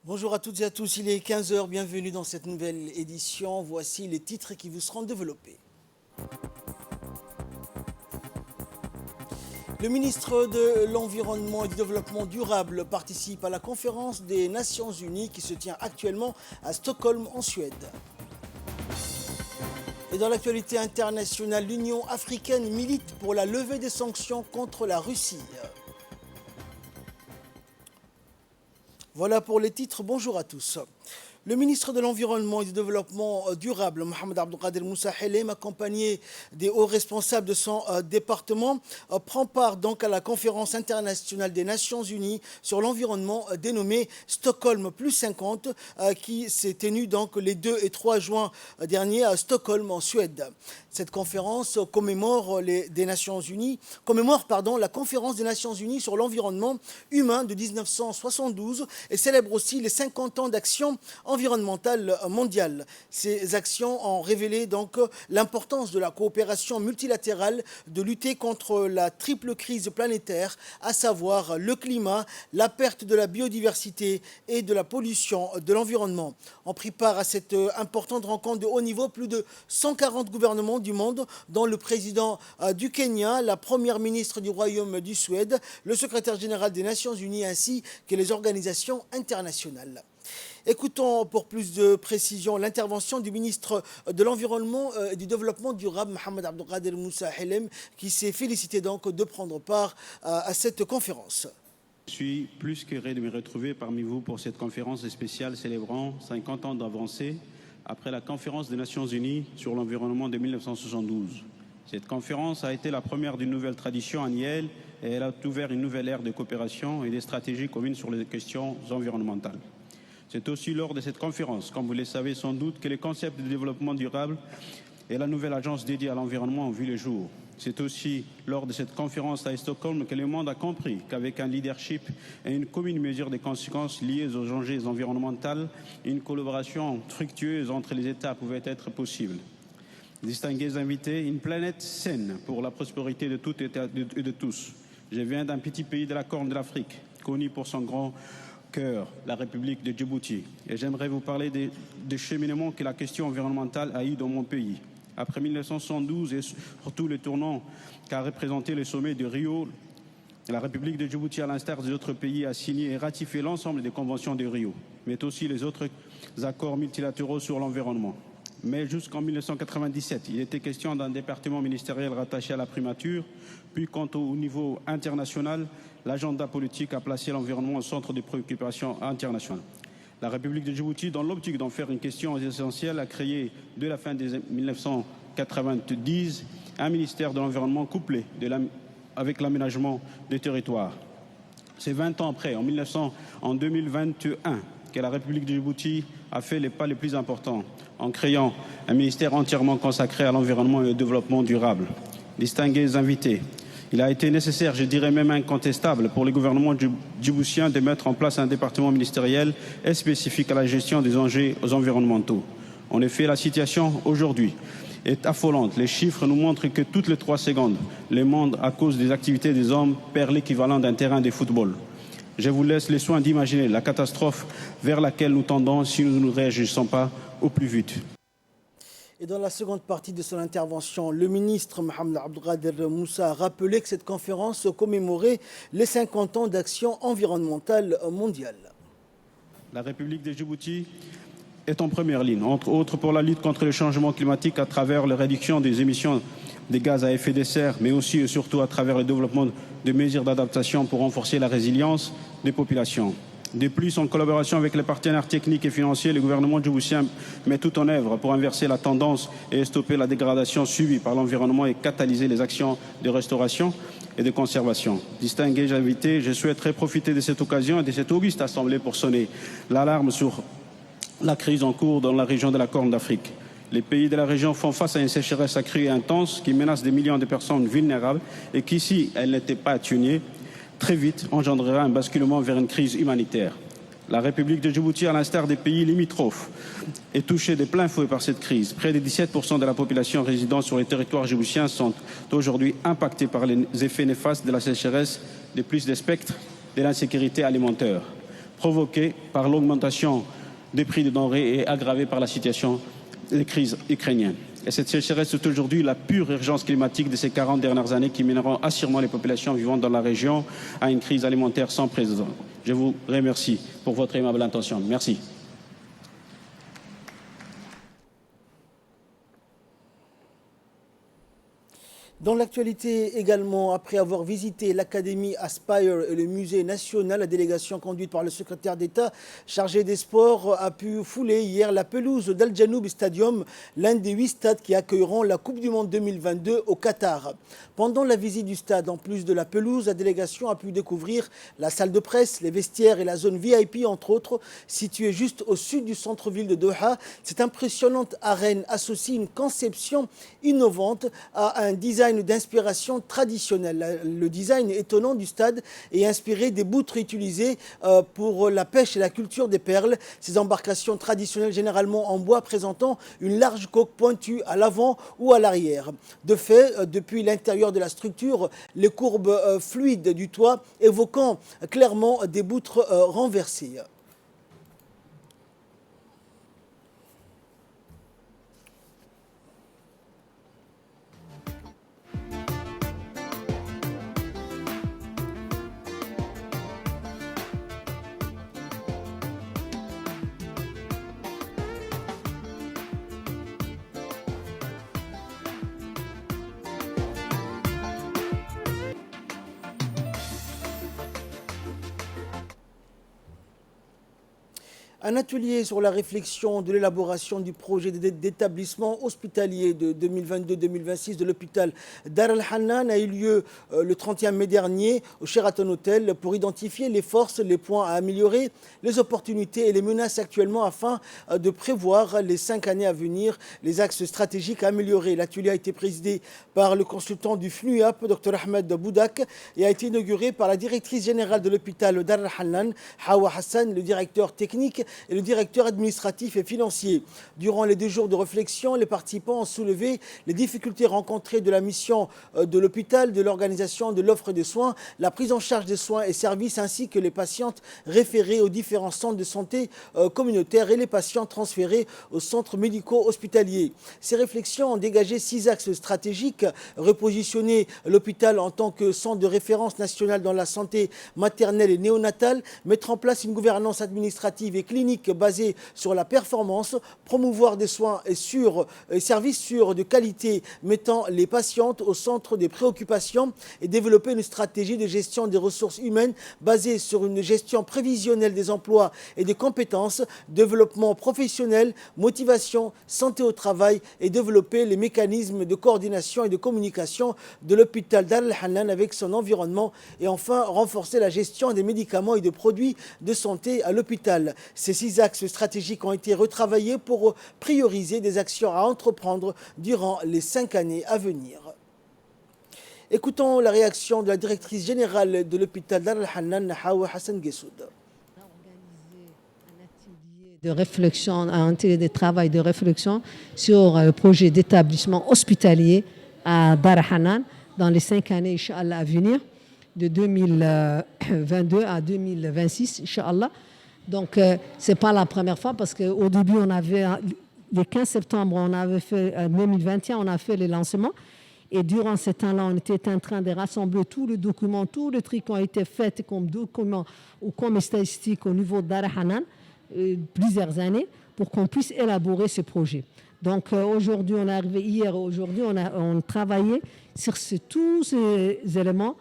Bonjour à toutes et à tous, il est 15 heures. Bienvenue dans cette nouvelle édition. Voici les titres qui vous seront développés. Le ministre de l'Environnement et du Développement durable participe à la conférence des Nations Unies qui se tient actuellement à Stockholm en Suède. Et dans l'actualité internationale, l'Union africaine milite pour la levée des sanctions contre la Russie. Voilà pour les titres, bonjour à tous. Le ministre de l'Environnement et du Développement durable, Mohamed Abdelkader Moussa Helem, accompagné des hauts responsables de son département, prend part donc à la conférence internationale des Nations Unies sur l'environnement dénommée Stockholm plus 50, qui s'est tenue donc les 2 et 3 juin dernier à Stockholm en Suède. Cette conférence commémore la conférence des Nations Unies sur l'environnement humain de 1972 et célèbre aussi les 50 ans d'action environnementale mondiale. Ces actions ont révélé donc l'importance de la coopération multilatérale de lutter contre la triple crise planétaire, à savoir le climat, la perte de la biodiversité et de la pollution de l'environnement. On prit part à cette importante rencontre de haut niveau plus de 140 gouvernements du monde, dont le président du Kenya, la première ministre du Royaume du Suède, le secrétaire général des Nations Unies ainsi que les organisations internationales. Écoutons pour plus de précision l'intervention du ministre de l'Environnement et du Développement durable, Mohamed Abdelkader Moussa Helem, qui s'est félicité donc de prendre part à cette conférence. Je suis plus qu'heureux de me retrouver parmi vous pour cette conférence spéciale célébrant 50 ans d'avancée après la conférence des Nations Unies sur l'environnement de 1972. Cette conférence a été la première d'une nouvelle tradition annuelle et elle a ouvert une nouvelle ère de coopération et de stratégies communes sur les questions environnementales. C'est aussi lors de cette conférence, comme vous le savez sans doute, que les concepts de développement durable et la nouvelle agence dédiée à l'environnement ont vu le jour. C'est aussi lors de cette conférence à Stockholm que le monde a compris qu'avec un leadership et une commune mesure des conséquences liées aux enjeux environnementaux, une collaboration fructueuse entre les États pouvait être possible. Distingués invités, une planète saine pour la prospérité de toutes et de tous. Je viens d'un petit pays de la Corne de l'Afrique, connu pour son grand cœur, la République de Djibouti. Et j'aimerais vous parler des cheminements que la question environnementale a eu dans mon pays. Après 1972 et surtout le tournant qu'a représenté le sommet de Rio, la République de Djibouti, à l'instar des autres pays, a signé et ratifié l'ensemble des conventions de Rio, mais aussi les autres accords multilatéraux sur l'environnement. Mais jusqu'en 1997, il était question d'un département ministériel rattaché à la primature, puis quant au niveau international, l'agenda politique a placé l'environnement au centre des préoccupations internationales. La République de Djibouti, dans l'optique d'en faire une question essentielle, a créé, dès la fin des 1990, un ministère de l'Environnement couplé avec l'aménagement des territoires. C'est 20 ans après, en 2021, que la République de Djibouti a fait les pas les plus importants en créant un ministère entièrement consacré à l'environnement et au développement durable. Distingués invités, il a été nécessaire, je dirais même incontestable, pour le gouvernement djiboutien de mettre en place un département ministériel et spécifique à la gestion des enjeux environnementaux. En effet, la situation aujourd'hui est affolante. Les chiffres nous montrent que toutes les 3 secondes, le monde, à cause des activités des hommes, perd l'équivalent d'un terrain de football. Je vous laisse le soin d'imaginer la catastrophe vers laquelle nous tendons si nous ne réagissons pas au plus vite. Et dans la seconde partie de son intervention, le ministre Mohamed Abdelkader Moussa a rappelé que cette conférence commémorait les 50 ans d'action environnementale mondiale. La République de Djibouti est en première ligne, entre autres pour la lutte contre le changement climatique à travers la réduction des émissions des gaz à effet de serre, mais aussi et surtout à travers le développement de mesures d'adaptation pour renforcer la résilience des populations. De plus, en collaboration avec les partenaires techniques et financiers, le gouvernement djiboutien met tout en œuvre pour inverser la tendance et stopper la dégradation subie par l'environnement et catalyser les actions de restauration et de conservation. Distingués invités, je souhaiterais profiter de cette occasion et de cette auguste assemblée pour sonner l'alarme sur la crise en cours dans la région de la Corne d'Afrique. Les pays de la région font face à une sécheresse accrue et intense qui menace des millions de personnes vulnérables et qui, si elle n'était pas atténuée, très vite engendrera un basculement vers une crise humanitaire. La République de Djibouti, à l'instar des pays limitrophes, est touchée de plein fouet par cette crise. Près de 17% de la population résidant sur les territoires djiboutiens sont aujourd'hui impactés par les effets néfastes de la sécheresse, de plus des spectres de l'insécurité alimentaire. provoquée par l'augmentation des prix des denrées et aggravée par la situation des crises ukrainiennes. Et cette sécheresse est aujourd'hui la pure urgence climatique de ces 40 dernières années qui mèneront assurément les populations vivant dans la région à une crise alimentaire sans précédent. Je vous remercie pour votre aimable attention. Merci. Dans l'actualité également, après avoir visité l'Académie Aspire et le Musée national, la délégation conduite par le secrétaire d'État chargé des sports a pu fouler hier la pelouse d'Al Janoub Stadium, l'un des 8 stades qui accueilleront la Coupe du Monde 2022 au Qatar. Pendant la visite du stade, en plus de la pelouse, la délégation a pu découvrir la salle de presse, les vestiaires et la zone VIP, entre autres, située juste au sud du centre-ville de Doha. Cette impressionnante arène associe une conception innovante à un design d'inspiration traditionnelle. Le design étonnant du stade est inspiré des boutres utilisées pour la pêche et la culture des perles. Ces embarcations traditionnelles, généralement en bois, présentant une large coque pointue à l'avant ou à l'arrière. De fait, depuis l'intérieur de la structure, les courbes fluides du toit évoquant clairement des boutres renversées. Un atelier sur la réflexion de l'élaboration du projet d'établissement hospitalier de 2022-2026 de l'hôpital Dar al-Hannan a eu lieu le 31 mai dernier au Sheraton Hotel pour identifier les forces, les points à améliorer, les opportunités et les menaces actuellement afin de prévoir les 5 années à venir, les axes stratégiques à améliorer. L'atelier a été présidé par le consultant du FNUAP, Dr Ahmed Boudak, et a été inauguré par la directrice générale de l'hôpital Dar al-Hannan, Hawa Hassan, le directeur technique et le directeur administratif et financier. Durant les 2 jours de réflexion, les participants ont soulevé les difficultés rencontrées de la mission de l'hôpital, de l'organisation de l'offre de soins, la prise en charge des soins et services, ainsi que les patientes référées aux différents centres de santé communautaires et les patients transférés aux centres médicaux hospitaliers. Ces réflexions ont dégagé 6 axes stratégiques: repositionner l'hôpital en tant que centre de référence national dans la santé maternelle et néonatale, mettre en place une gouvernance administrative et clinique basée sur la performance, promouvoir des soins et services sûrs de qualité mettant les patientes au centre des préoccupations et développer une stratégie de gestion des ressources humaines basée sur une gestion prévisionnelle des emplois et des compétences, développement professionnel, motivation, santé au travail et développer les mécanismes de coordination et de communication de l'hôpital Dar al-Hannan avec son environnement et enfin renforcer la gestion des médicaments et des produits de santé à l'hôpital. Ces 6 axes stratégiques ont été retravaillés pour prioriser des actions à entreprendre durant les 5 années à venir. Écoutons la réaction de la directrice générale de l'hôpital Dar al-Hannan, Hawa Hassan Gessoud. De réflexion, un atelier de travail de réflexion sur le projet d'établissement hospitalier à Dar al-Hannan dans les 5 années, Inch'Allah, à venir, de 2022 à 2026, Inch'Allah. Donc, ce n'est pas la première fois parce qu'au début, on avait, le 15 septembre, on avait fait, 2021, on a fait les lancements. Et durant ce temps-là, on était en train de rassembler tous les documents, tous les trucs qui ont été faits comme documents ou comme statistiques au niveau de Dar al-Hannan, plusieurs années, pour qu'on puisse élaborer ce projet. Donc, aujourd'hui, on est arrivé hier, aujourd'hui, on travaillait sur tous ces éléments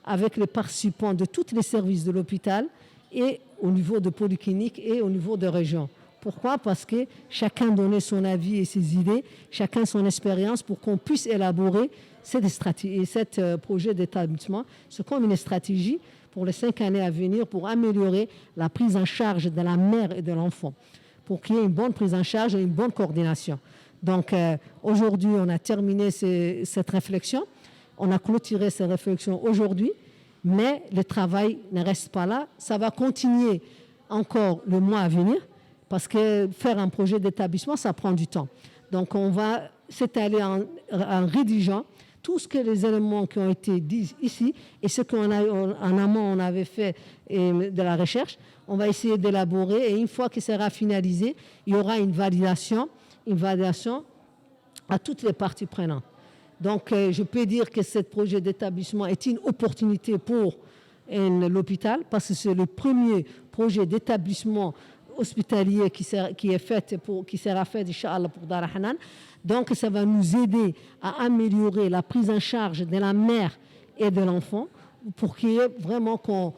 avec les participants de tous les services de l'hôpital et au niveau de polyclinique et au niveau de région. Pourquoi? Parce que chacun donnait son avis et ses idées, chacun son expérience pour qu'on puisse élaborer cette projet d'établissement. C'est comme une stratégie pour les 5 années à venir pour améliorer la prise en charge de la mère et de l'enfant, pour qu'il y ait une bonne prise en charge et une bonne coordination. Donc aujourd'hui, on a terminé cette réflexion, on a clôturé ces réflexions aujourd'hui, mais le travail ne reste pas là, ça va continuer encore le mois à venir, parce que faire un projet d'établissement, ça prend du temps. Donc on va s'étaler en rédigeant Tout ce que les éléments qui ont été dits ici et ce qu'en amont on avait fait de la recherche, on va essayer d'élaborer et une fois que ça sera finalisé, il y aura une validation à toutes les parties prenantes. Donc, je peux dire que ce projet d'établissement est une opportunité pour l'hôpital parce que c'est le premier projet d'établissement hospitalier qui sera fait, Inch'Allah, pour Dar Hanan. Donc, ça va nous aider à améliorer la prise en charge de la mère et de l'enfant pour qu'il y ait vraiment qu'on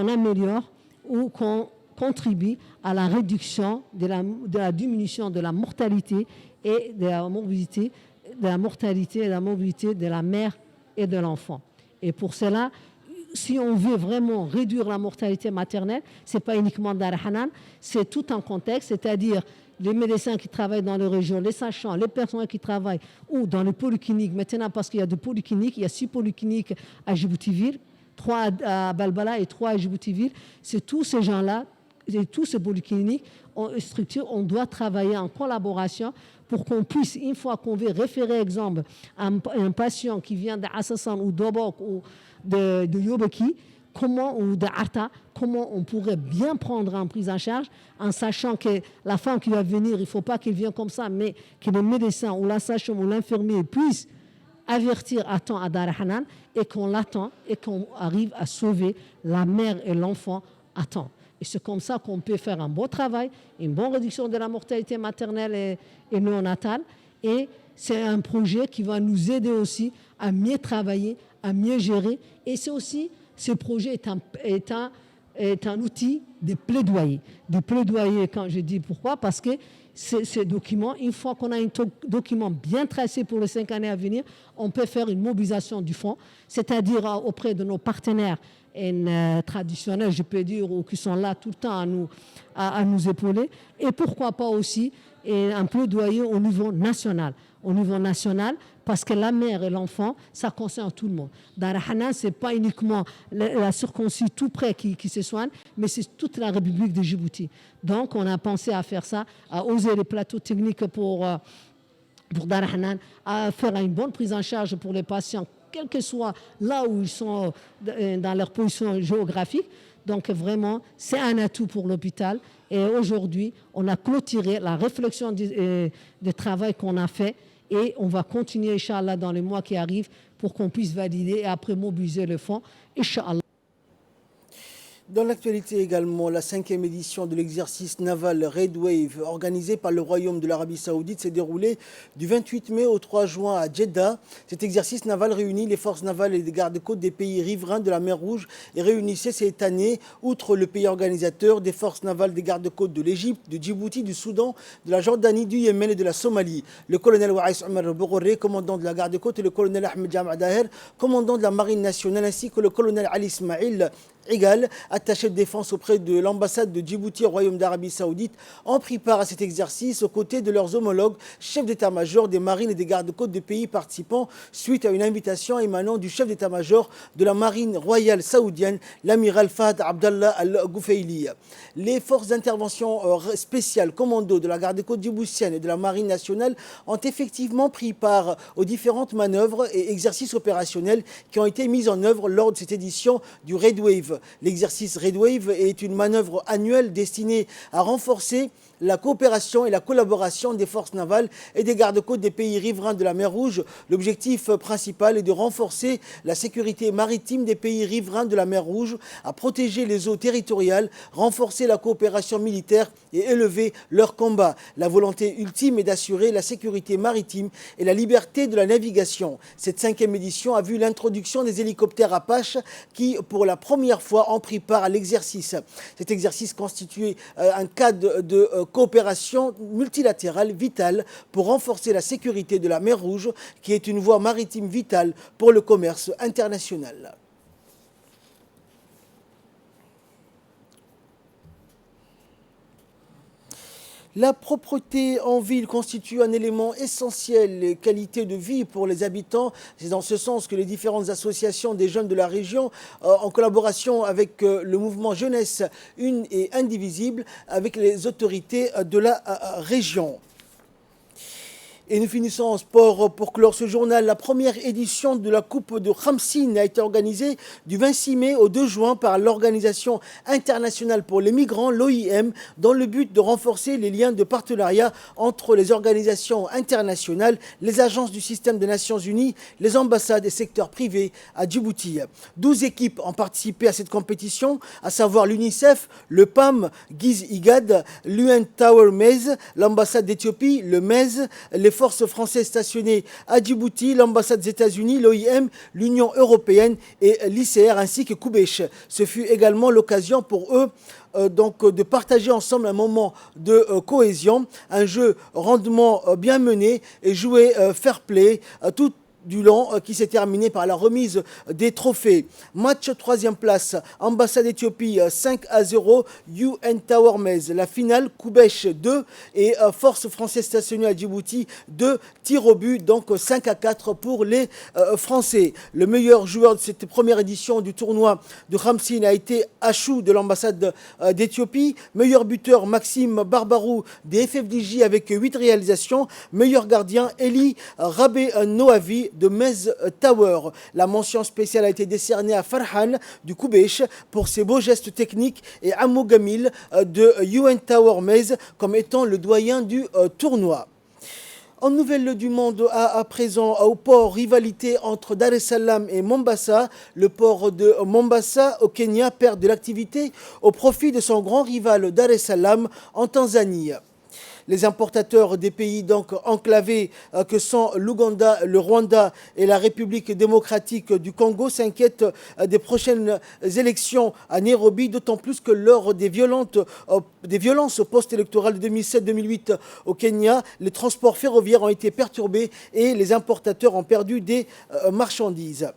améliore ou qu'on contribue à la réduction de la diminution de la mortalité et de la morbidité, de la mortalité et de la morbidité de la mère et de l'enfant. Et pour cela, si on veut vraiment réduire la mortalité maternelle, ce n'est pas uniquement Dar Hanan, c'est tout un contexte, c'est-à-dire les médecins qui travaillent dans les régions, les sachants, les personnels qui travaillent ou dans les polycliniques. Maintenant, parce qu'il y a des polycliniques, il y a 6 polycliniques à Djibouti-Ville, 3 à Balbala et 3 à Djibouti-Ville. C'est tous ces gens-là, et tous ces polycliniques, on doit travailler en collaboration pour qu'on puisse, une fois qu'on veut référer, exemple, un patient qui vient d'Assassan ou d'Obok ou de Yobeki, ou de Arta, comment on pourrait bien prendre en prise en charge en sachant que la femme qui va venir, il ne faut pas qu'elle vienne comme ça, mais que le médecin ou la sage-femme ou l'infirmier puisse avertir à temps à Dar Hanan et qu'on l'attend et qu'on arrive à sauver la mère et l'enfant à temps. Et c'est comme ça qu'on peut faire un bon travail, une bonne réduction de la mortalité maternelle et néonatale. Et c'est un projet qui va nous aider aussi à mieux travailler, à mieux gérer. Et c'est aussi, ce projet est un outil de plaidoyer. De plaidoyer, quand je dis pourquoi, parce que ce document, une fois qu'on a un document bien tracé pour les 5 années à venir, on peut faire une mobilisation du fonds, c'est-à-dire auprès de nos partenaires traditionnels, je peux dire, ou qui sont là tout le temps à nous épauler. Et pourquoi pas aussi un plaidoyer au niveau national. Au niveau national, parce que la mère et l'enfant, ça concerne tout le monde. Dar Hanan, ce n'est pas uniquement la circoncis tout près qui se soigne, mais c'est toute la République de Djibouti. Donc, on a pensé à faire ça, à oser les plateaux techniques pour Dar Hanan, à faire une bonne prise en charge pour les patients, quel que soit là où ils sont dans leur position géographique. Donc, vraiment, c'est un atout pour l'hôpital. Et aujourd'hui, on a clôturé la réflexion du travail qu'on a fait. Et on va continuer, Inch'Allah, dans les mois qui arrivent pour qu'on puisse valider et après mobiliser le fonds, Inch'Allah. Dans l'actualité également, la 5e édition de l'exercice naval Red Wave organisé par le Royaume de l'Arabie Saoudite s'est déroulée du 28 mai au 3 juin à Jeddah. Cet exercice naval réunit les forces navales et des gardes-côtes des pays riverains de la mer Rouge et réunissait cette année, outre le pays organisateur, des forces navales des gardes-côtes de l'Égypte, de Djibouti, du Soudan, de la Jordanie, du Yémen et de la Somalie. Le colonel Waïs Omar Bourré, commandant de la garde-côte, et le colonel Ahmed Jam' Daher, commandant de la marine nationale, ainsi que le colonel Ali Ismail Égal, attaché de défense auprès de l'ambassade de Djibouti au Royaume d'Arabie Saoudite, ont pris part à cet exercice aux côtés de leurs homologues, chefs d'état-major des marines et des gardes-côtes des pays participants, suite à une invitation émanant du chef d'état-major de la marine royale saoudienne, l'amiral Fahd Abdallah Al-Ghoufeili. Les forces d'intervention spéciales, commando de la garde-côte djiboutienne et de la marine nationale ont effectivement pris part aux différentes manœuvres et exercices opérationnels qui ont été mis en œuvre lors de cette édition du Red Wave. L'exercice Red Wave est une manœuvre annuelle destinée à renforcer la coopération et la collaboration des forces navales et des gardes-côtes des pays riverains de la mer Rouge. L'objectif principal est de renforcer la sécurité maritime des pays riverains de la mer Rouge, à protéger les eaux territoriales, renforcer la coopération militaire et élever leur combat. La volonté ultime est d'assurer la sécurité maritime et la liberté de la navigation. Cette 5e édition a vu l'introduction des hélicoptères Apache qui, pour la première fois, ont pris part à l'exercice. Cet exercice constituait un cadre de coopération multilatérale vitale pour renforcer la sécurité de la mer Rouge, qui est une voie maritime vitale pour le commerce international. La propreté en ville constitue un élément essentiel et qualité de vie pour les habitants. C'est dans ce sens que les différentes associations des jeunes de la région, en collaboration avec le mouvement Jeunesse Une et Indivisible, avec les autorités de la région. Et nous finissons en sport pour clore ce journal. La première édition de la Coupe de Khamsin a été organisée du 26 mai au 2 juin par l'Organisation internationale pour les migrants, l'OIM, dans le but de renforcer les liens de partenariat entre les organisations internationales, les agences du système des Nations Unies, les ambassades et secteurs privés à Djibouti. 12 équipes ont participé à cette compétition, à savoir l'UNICEF, le PAM, Giz Igad, l'UN Tower Mez, l'ambassade d'Éthiopie, le MEZ, les forces françaises stationnées à Djibouti, l'ambassade des États-Unis, l'OIM, l'Union européenne et l'ICR ainsi que Koubèche. Ce fut également l'occasion pour eux donc de partager ensemble un moment de cohésion, un jeu rendement bien mené et joué fair play tout du long qui s'est terminé par la remise des trophées. Match 3e place, ambassade Éthiopie 5-0, UN Tower Mez. La finale, Koubèche 2 et force française stationnée à Djibouti 2 tirs au but, donc 5-4 pour les Français. Le meilleur joueur de cette première édition du tournoi de Khamsin a été Achou de l'ambassade d'Éthiopie. Meilleur buteur, Maxime Barbarou des FFDJ avec 8 réalisations. Meilleur gardien, Eli Rabé Noavi de Mez Tower. La mention spéciale a été décernée à Farhan du Koubèche pour ses beaux gestes techniques et Amou Gamil de UN Tower Mez comme étant le doyen du tournoi. En nouvelle du monde, à présent, au port, rivalité entre Dar es Salaam et Mombasa. Le port de Mombasa au Kenya perd de l'activité au profit de son grand rival Dar es Salaam en Tanzanie. Les importateurs des pays donc enclavés que sont l'Ouganda, le Rwanda et la République démocratique du Congo s'inquiètent des prochaines élections à Nairobi, d'autant plus que lors des violences post-électorales de 2007-2008 au Kenya, les transports ferroviaires ont été perturbés et les importateurs ont perdu des marchandises.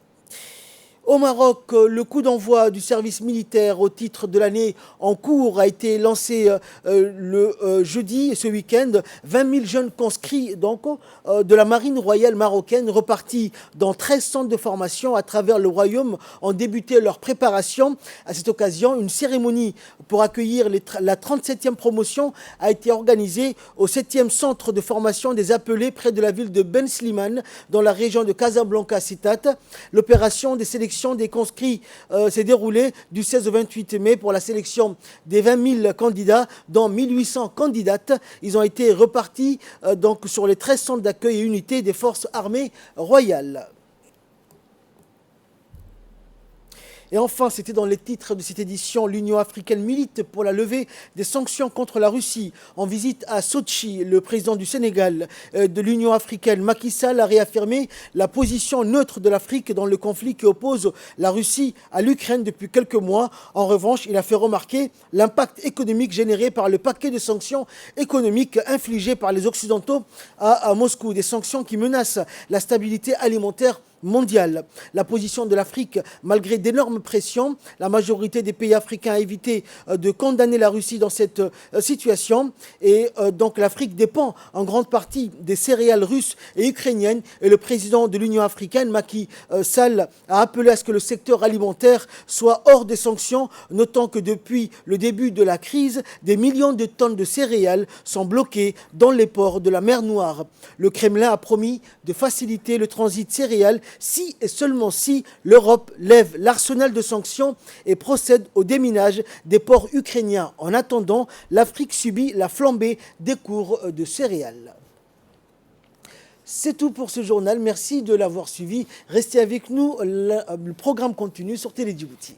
Au Maroc, le coup d'envoi du service militaire au titre de l'année en cours a été lancé le jeudi, ce week-end. 20 000 jeunes conscrits donc, de la marine royale marocaine repartis dans 13 centres de formation à travers le royaume ont débuté leur préparation. À cette occasion, une cérémonie pour accueillir la 37e promotion a été organisée au 7e centre de formation des appelés près de la ville de Ben Slimane dans la région de Casablanca-Citat. L'opération des sélections des conscrits s'est déroulée du 16 au 28 mai pour la sélection des 20 000 candidats, dont 1800 candidates. Ils ont été repartis donc sur les 13 centres d'accueil et unités des forces armées royales. Et enfin, c'était dans les titres de cette édition, l'Union africaine milite pour la levée des sanctions contre la Russie. En visite à Sochi, le président du Sénégal de l'Union africaine, Macky Sall, a réaffirmé la position neutre de l'Afrique dans le conflit qui oppose la Russie à l'Ukraine depuis quelques mois. En revanche, il a fait remarquer l'impact économique généré par le paquet de sanctions économiques infligées par les Occidentaux à Moscou. Des sanctions qui menacent la stabilité alimentaire mondiale. La position de l'Afrique, malgré d'énormes pressions, la majorité des pays africains a évité de condamner la Russie dans cette situation. Et donc l'Afrique dépend en grande partie des céréales russes et ukrainiennes. Et le président de l'Union africaine, Macky Sall, a appelé à ce que le secteur alimentaire soit hors des sanctions, notant que depuis le début de la crise, des millions de tonnes de céréales sont bloquées dans les ports de la mer Noire. Le Kremlin a promis de faciliter le transit céréales si et seulement si l'Europe lève l'arsenal de sanctions et procède au déminage des ports ukrainiens. En attendant, l'Afrique subit la flambée des cours de céréales. C'est tout pour ce journal. Merci de l'avoir suivi. Restez avec nous. Le programme continue sur Télé Djibouti.